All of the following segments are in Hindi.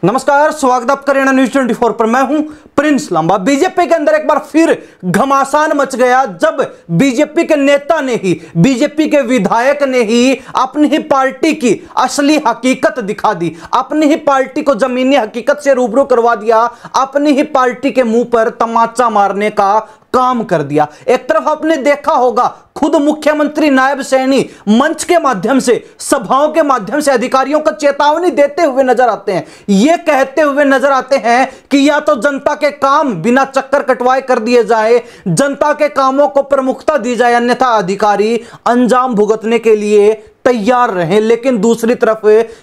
नमस्कार, स्वागत आपका हरियाणा न्यूज 24 पर। मैं हूं प्रिंस लांबा। बीजेपी के अंदर एक बार फिर घमासान मच गया जब बीजेपी के नेता ने ही, बीजेपी के विधायक ने ही अपनी ही पार्टी की असली हकीकत दिखा दी, अपनी ही पार्टी को जमीनी हकीकत से रूबरू करवा दिया, अपनी ही पार्टी के मुंह पर तमाचा मारने का काम कर दिया। एक तरफ आपने देखा होगा खुद मुख्यमंत्री नायब सैनी मंच के माध्यम से, सभाओं के माध्यम से अधिकारियों को चेतावनी देते हुए नजर आते हैं, ये कहते हुए नजर आते हैं कि या तो जनता के काम बिना चक्कर कटवाए कर दिए जाए, जनता के कामों को प्रमुखता दी जाए, अन्यथा अधिकारी अंजाम भुगतने के लिए तैयार रहे। लेकिन दूसरी तरफ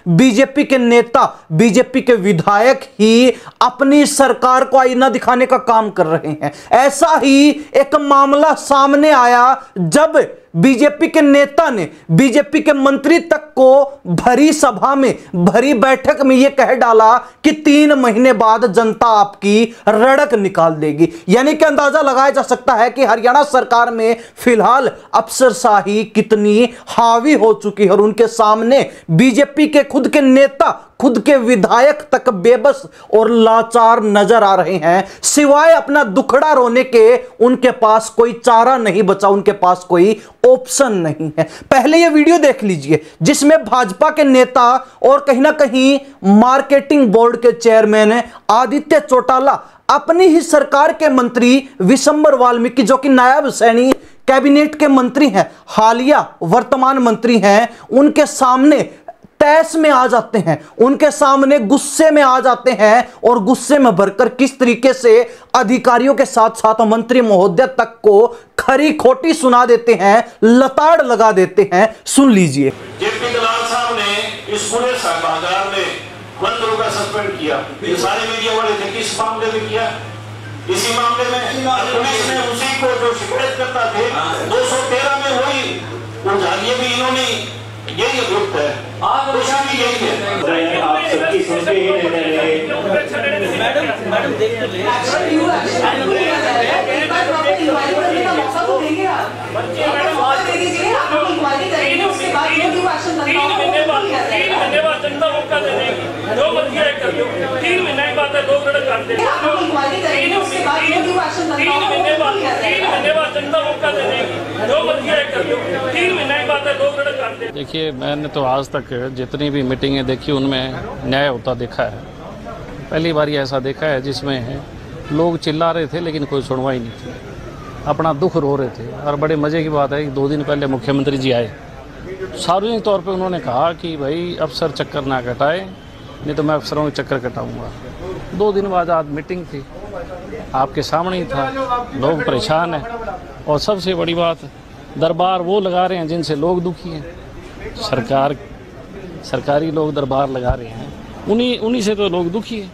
बीजेपी के नेता, बीजेपी के विधायक ही अपनी सरकार को आईना दिखाने का काम कर रहे हैं। ऐसा ही एक मामला सामने आया जब बीजेपी के नेता ने बीजेपी के मंत्री तक को भरी सभा में, भरी बैठक में यह कह डाला कि 3 महीने बाद जनता आपकी रड़क निकाल देगी। यानी कि अंदाजा लगाया जा सकता है कि हरियाणा सरकार में फिलहाल अफसरशाही कितनी हावी हो चुकी है और उनके सामने बीजेपी के खुद के नेता, खुद के विधायक तक बेबस और लाचार नजर आ रहे हैं। सिवाय अपना दुखड़ा रोने के उनके पास कोई चारा नहीं बचा, उनके पास कोई ऑप्शन नहीं है। पहले ये वीडियो देख लीजिए जिसमें भाजपा के नेता और कहीं ना कहीं मार्केटिंग बोर्ड के चेयरमैन आदित्य चौटाला अपनी ही सरकार के मंत्री विशंबर वाल्मीकि, जो कि नायब सैनी कैबिनेट के मंत्री हैं, हालिया वर्तमान मंत्री हैं, उनके सामने तैस में आ जाते हैं, उनके सामने गुस्से में आ जाते हैं और गुस्से में भरकर किस तरीके से अधिकारियों के साथ साथ मंत्री महोदय तक को खरी खोटी सुना देते हैं, लताड़ लगा देते हैं। सुन लीजिए। जेपी दलाल साहब ने इस पूरे बाजार में बंदरों का सस्पेंड किया। ये सारे मीडिया वाले थे, किस मामले में किया? इसी मामले में पुलिस ने उसी को जो शिकायत करता थे 213 में वही उठाइए भी इन्होंने, यही ग्रुप है, भी यही है। आप सबकी सुनते ही मैडम देख तो ले। जनता मौका दे देगी, जो मर्जी कर लो। 3 महीने बाद लोग कर दे, 3 महीने बाद जनता मौका दे देगी, जो मर्जी कर लो। 3 महीने बाद लोग कर दे। देखिए, मैंने तो आज तक जितनी भी मीटिंगें देखी उनमें न्याय होता देखा है। पहली बार ऐसा देखा है जिसमें लोग चिल्ला रहे थे लेकिन कोई सुनवाई नहीं थी, अपना दुख रो रहे थे। और बड़े मज़े की बात है कि 2 दिन पहले मुख्यमंत्री जी आए, सार्वजनिक तौर पे उन्होंने कहा कि भाई अफसर चक्कर ना कटाए, नहीं तो मैं अफसरों के चक्कर कटाऊंगा। 2 दिन बाद आज मीटिंग थी, आपके सामने ही था, लोग परेशान हैं। और सबसे बड़ी बात, दरबार वो लगा रहे हैं जिनसे लोग दुखी हैं। सरकारी लोग दरबार लगा रहे हैं, उन्हीं से तो लोग दुखी हैं।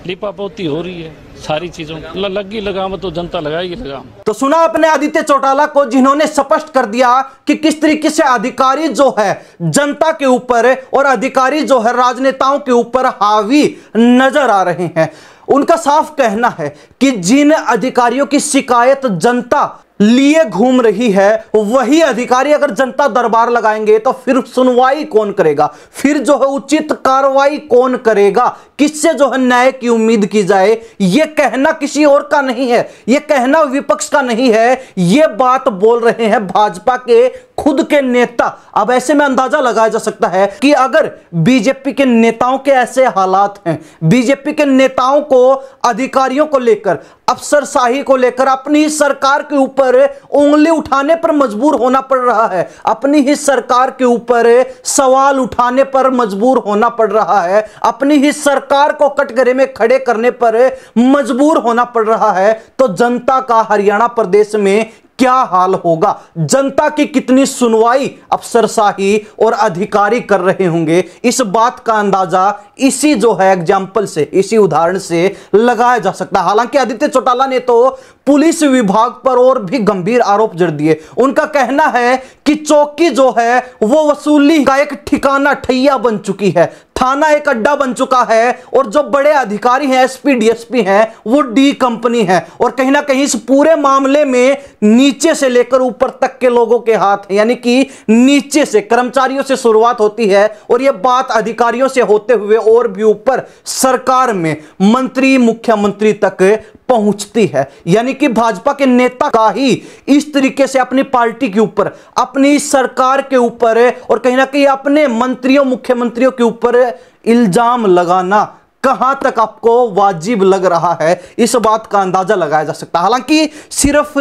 लिपापोती हो रही है, सारी चीजों लगी लगाम तो जनता लगाएगी लगाम। तो सुना आपने आदित्य चौटाला को, जिन्होंने स्पष्ट कर दिया कि किस तरीके से अधिकारी जो है जनता के ऊपर और अधिकारी जो है राजनेताओं के ऊपर हावी नजर आ रहे हैं। उनका साफ कहना है कि जिन अधिकारियों की शिकायत जनता लिए घूम रही है, वही अधिकारी अगर जनता दरबार लगाएंगे तो फिर सुनवाई कौन करेगा, फिर जो है उचित कार्रवाई कौन करेगा, किससे जो है न्याय की उम्मीद की जाए। यह कहना किसी और का नहीं है, यह कहना विपक्ष का नहीं है, यह बात बोल रहे हैं भाजपा के खुद के नेता। अब ऐसे में अंदाजा लगाया जा सकता है कि अगर बीजेपी के नेताओं के ऐसे हालात हैं, बीजेपी के नेताओं को अधिकारियों को लेकर, अफसरशाही को लेकर अपनी सरकार के ऊपर उंगली उठाने पर मजबूर होना पड़ रहा है, अपनी ही सरकार के ऊपर सवाल उठाने पर मजबूर होना पड़ रहा है, अपनी ही सरकार को कटघरे में खड़े करने पर मजबूर होना पड़ रहा है, तो जनता का हरियाणा प्रदेश में क्या हाल होगा, जनता की कितनी सुनवाई अफसरशाही और अधिकारी कर रहे होंगे, इस बात का अंदाजा इसी जो है एग्जाम्पल से, इसी उदाहरण से लगाया जा सकता है। हालांकि आदित्य चौटाला ने तो पुलिस विभाग पर और भी गंभीर आरोप जड़ दिए। उनका कहना है कि चौकी जो है वो वसूली का एक ठिकाना ठैया बन चुकी है, थाना एक अड्डा बन चुका है और जो बड़े अधिकारी हैं, एसपी डीएसपी हैं, वो डी कंपनी है और कहीं ना कहीं इस पूरे मामले में नीचे से लेकर ऊपर तक के लोगों के हाथ हैं, यानी कि नीचे से कर्मचारियों से शुरुआत होती है और यह बात अधिकारियों से होते हुए और भी ऊपर सरकार में मंत्री मुख्यमंत्री तक पहुंचती है। यानी कि भाजपा के नेता का ही इस तरीके से अपनी पार्टी के ऊपर, अपनी सरकार के ऊपर और कहीं ना कहीं अपने मंत्रियों मुख्यमंत्रियों के ऊपर इल्जाम लगाना कहां तक आपको वाजिब लग रहा है, इस बात का अंदाजा लगाया जा सकता है। हालांकि सिर्फ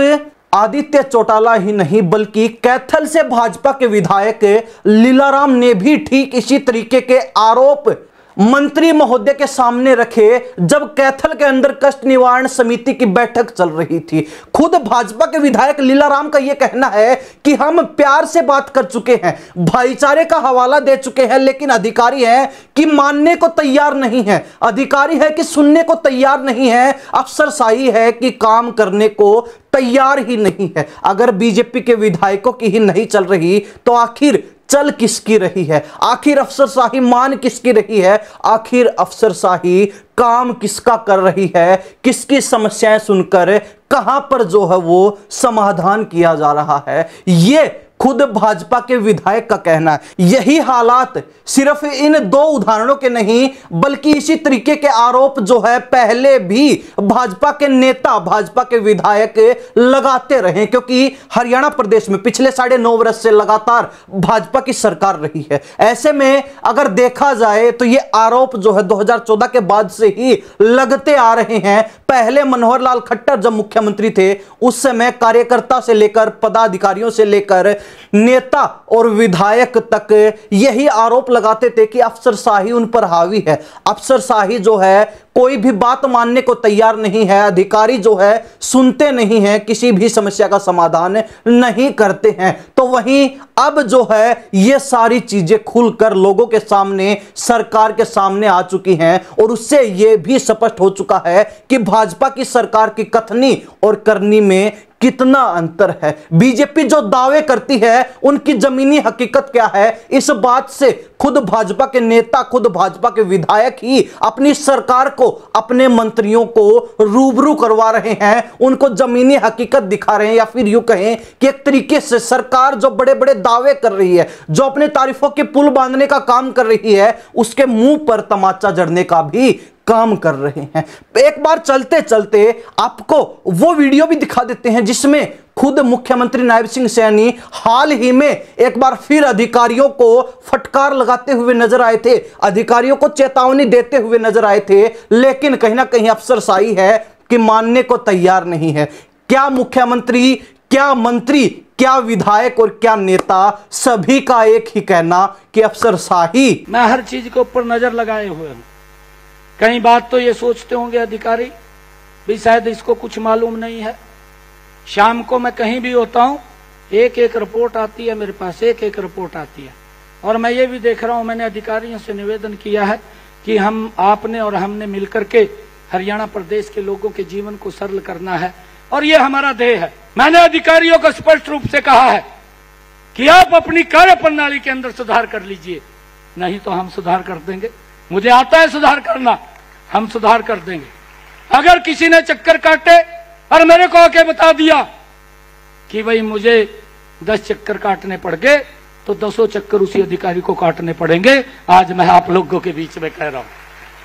आदित्य चौटाला ही नहीं बल्कि कैथल से भाजपा के विधायक लीलाराम ने भी ठीक इसी तरीके के आरोप मंत्री महोदय के सामने रखे जब कैथल के अंदर कष्ट निवारण समिति की बैठक चल रही थी। खुद भाजपा के विधायक लीलाराम का यह कहना है कि हम प्यार से बात कर चुके हैं, भाईचारे का हवाला दे चुके हैं, लेकिन अधिकारी है कि मानने को तैयार नहीं है, अधिकारी है कि सुनने को तैयार नहीं है, अफसरशाही है कि काम करने को तैयार ही नहीं है। अगर बीजेपी के विधायकों की ही नहीं चल रही तो आखिर चल किसकी रही है? आखिर अफसरशाही मान किसकी रही है? आखिर अफसरशाही काम किसका कर रही है? किसकी समस्याएं सुनकर कहां पर जो है वो समाधान किया जा रहा है? ये खुद भाजपा के विधायक का कहना है। यही हालात सिर्फ इन दो उदाहरणों के नहीं बल्कि इसी तरीके के आरोप जो है पहले भी भाजपा के नेता, भाजपा के विधायक लगाते रहे, क्योंकि हरियाणा प्रदेश में पिछले 9.5 वर्ष से लगातार भाजपा की सरकार रही है। ऐसे में अगर देखा जाए तो ये आरोप जो है 2014 के बाद से ही लगते आ रहे हैं। पहले मनोहर लाल खट्टर जब मुख्यमंत्री थे उस समय कार्यकर्ता से लेकर पदाधिकारियों से लेकर नेता और विधायक तक यही आरोप लगाते थे कि अफसरशाही उन पर हावी है, अफसरशाही जो है कोई भी बात मानने को तैयार नहीं है, अधिकारी जो है सुनते नहीं हैं, किसी भी समस्या का समाधान नहीं करते हैं। तो वहीं अब जो है ये सारी चीजें खुलकर लोगों के सामने, सरकार के सामने आ चुकी हैं और उससे ये भी स्पष्ट हो चुका है कि भाजपा की सरकार की कथनी और करनी में कितना अंतर है। बीजेपी जो दावे करती है उनकी जमीनी हकीकत क्या है, इस बात से खुद भाजपा के नेता, खुद भाजपा के विधायक ही अपनी सरकार को, अपने मंत्रियों को रूबरू करवा रहे हैं, उनको जमीनी हकीकत दिखा रहे हैं, या फिर यूं कहें कि एक तरीके से सरकार जो बड़े बड़े दावे कर रही है, जो अपने तारीफों के पुल बांधने का काम कर रही है, उसके मुंह पर तमाचा जड़ने का भी काम कर रहे हैं। एक बार चलते चलते आपको वो वीडियो भी दिखा देते हैं जिसमें खुद मुख्यमंत्री नायब सिंह सैनी हाल ही में एक बार फिर अधिकारियों को फटकार लगाते हुए नजर आए थे, अधिकारियों को चेतावनी देते हुए नजर आए थे, लेकिन कहीं ना कहीं अफसरशाही है कि मानने को तैयार नहीं है। क्या मुख्यमंत्री, क्या मंत्री, क्या विधायक और क्या नेता, सभी का एक ही कहना कि अफसरशाही। मैं हर चीज के ऊपर नजर लगाए हुए हूं। कई बात तो ये सोचते होंगे अधिकारी भी शायद इसको कुछ मालूम नहीं है। शाम को मैं कहीं भी होता हूं, एक एक रिपोर्ट आती है मेरे पास, एक एक रिपोर्ट आती है। और मैं ये भी देख रहा हूं, मैंने अधिकारियों से निवेदन किया है कि हम, आपने और हमने मिलकर के हरियाणा प्रदेश के लोगों के जीवन को सरल करना है और ये हमारा ध्येय है। मैंने अधिकारियों को स्पष्ट रूप से कहा है कि आप अपनी कार्य प्रणाली के अंदर सुधार कर लीजिए, नहीं तो हम सुधार कर देंगे। मुझे आता है सुधार करना, हम सुधार कर देंगे। अगर किसी ने चक्कर काटे और मेरे को आके बता दिया कि भाई मुझे 10 चक्कर काटने पड़ गए, तो 10 चक्कर उसी अधिकारी को काटने पड़ेंगे। आज मैं आप लोगों के बीच में कह रहा हूं,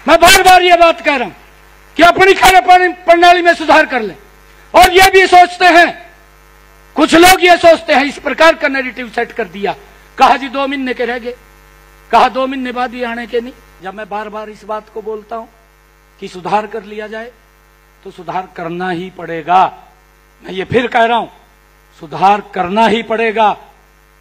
मैं बार बार ये बात कह रहा हूं कि अपनी कार्य प्रणाली में सुधार कर लें। और ये भी सोचते हैं, कुछ लोग ये सोचते हैं, इस प्रकार का नैरेटिव सेट कर दिया, कहा जी 2 महीने के रह गए, कहा 2 महीने बाद ही आने के नहीं। जब मैं बार बार इस बात को बोलता हूं कि सुधार कर लिया जाए तो सुधार करना ही पड़ेगा। मैं ये फिर कह रहा हूं, सुधार करना ही पड़ेगा,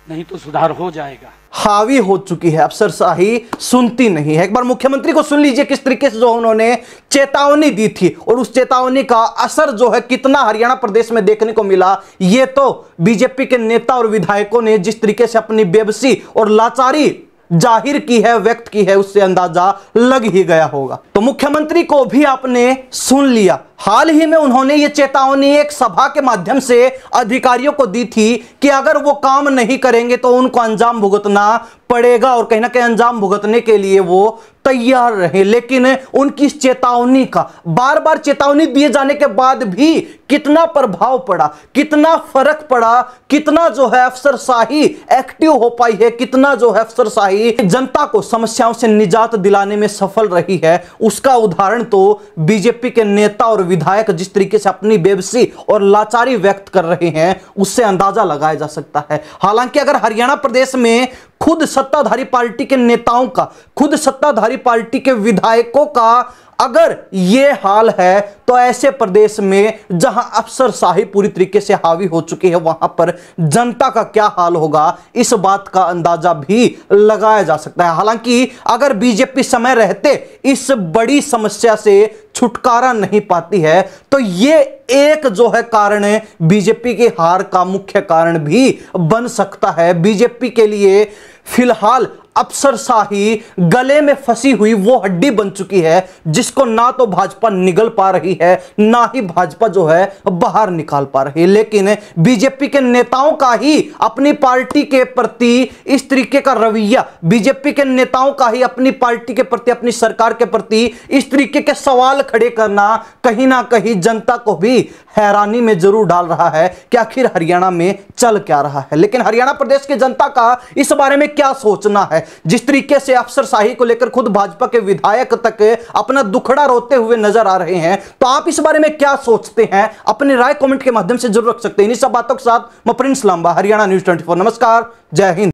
नहीं तो सुधार हो जाएगा। हावी हो चुकी है अफसरशाही, सुनती नहीं है। एक बार मुख्यमंत्री को सुन लीजिए किस तरीके से जो उन्होंने चेतावनी दी थी और उस चेतावनी का असर जो है कितना हरियाणा प्रदेश में देखने को मिला। ये तो बीजेपी के नेता और विधायकों ने जिस तरीके से अपनी बेबसी और लाचारी जाहिर की है, व्यक्त की है, उससे अंदाजा लग ही गया होगा। तो मुख्यमंत्री को भी आपने सुन लिया, हाल ही में उन्होंने ये चेतावनी एक सभा के माध्यम से अधिकारियों को दी थी कि अगर वो काम नहीं करेंगे तो उनको अंजाम भुगतना पड़ेगा, और कहीं ना कहीं अंजाम भुगतने के लिए वो तैयार रहे। लेकिन उनकी इस चेतावनी का बार बार चेतावनी दिए जाने के बाद भी कितना प्रभाव पड़ा, कितना फर्क पड़ा, कितना जो है अफसरशाही एक्टिव हो पाई है, कितना जो है अफसरशाही जनता को समस्याओं से निजात दिलाने में सफल रही है, उसका उदाहरण तो बीजेपी के नेता और विधायक जिस तरीके से अपनी बेबसी और लाचारी व्यक्त कर रहे हैं उससे अंदाजा लगाया जा सकता है। हालांकि अगर हरियाणा प्रदेश में खुद सत्ताधारी पार्टी के नेताओं का, खुद सत्ताधारी पार्टी के विधायकों का अगर यह हाल है, तो ऐसे प्रदेश में जहां अफसरशाही पूरी तरीके से हावी हो चुकी है वहां पर जनता का क्या हाल होगा, इस बात का अंदाजा भी लगाया जा सकता है। हालांकि अगर बीजेपी समय रहते इस बड़ी समस्या से छुटकारा नहीं पाती है तो ये एक जो है कारण बीजेपी की हार का मुख्य कारण भी बन सकता है। बीजेपी के लिए फिलहाल अफसरशाही गले में फंसी हुई वो हड्डी बन चुकी है जिसको ना तो भाजपा निगल पा रही है, ना ही भाजपा जो है बाहर निकाल पा रही है। लेकिन बीजेपी के नेताओं का ही अपनी पार्टी के प्रति इस तरीके का रवैया, बीजेपी के नेताओं का ही अपनी पार्टी के प्रति, अपनी सरकार के प्रति इस तरीके के सवाल खड़े करना कहीं ना कहीं जनता को भी हैरानी में जरूर डाल रहा है कि आखिर हरियाणा में चल क्या रहा है। लेकिन हरियाणा प्रदेश की जनता का इस बारे में क्या सोचना है? जिस तरीके से अफसरशाही को लेकर खुद भाजपा के विधायक तक अपना दुखड़ा रोते हुए नजर आ रहे हैं, तो आप इस बारे में क्या सोचते हैं? अपनी राय कमेंट के माध्यम से जरूर रख सकते हैं। इन सब बातों के साथ मैं प्रिंस लांबा, हरियाणा न्यूज़ 24। नमस्कार, जय हिंद।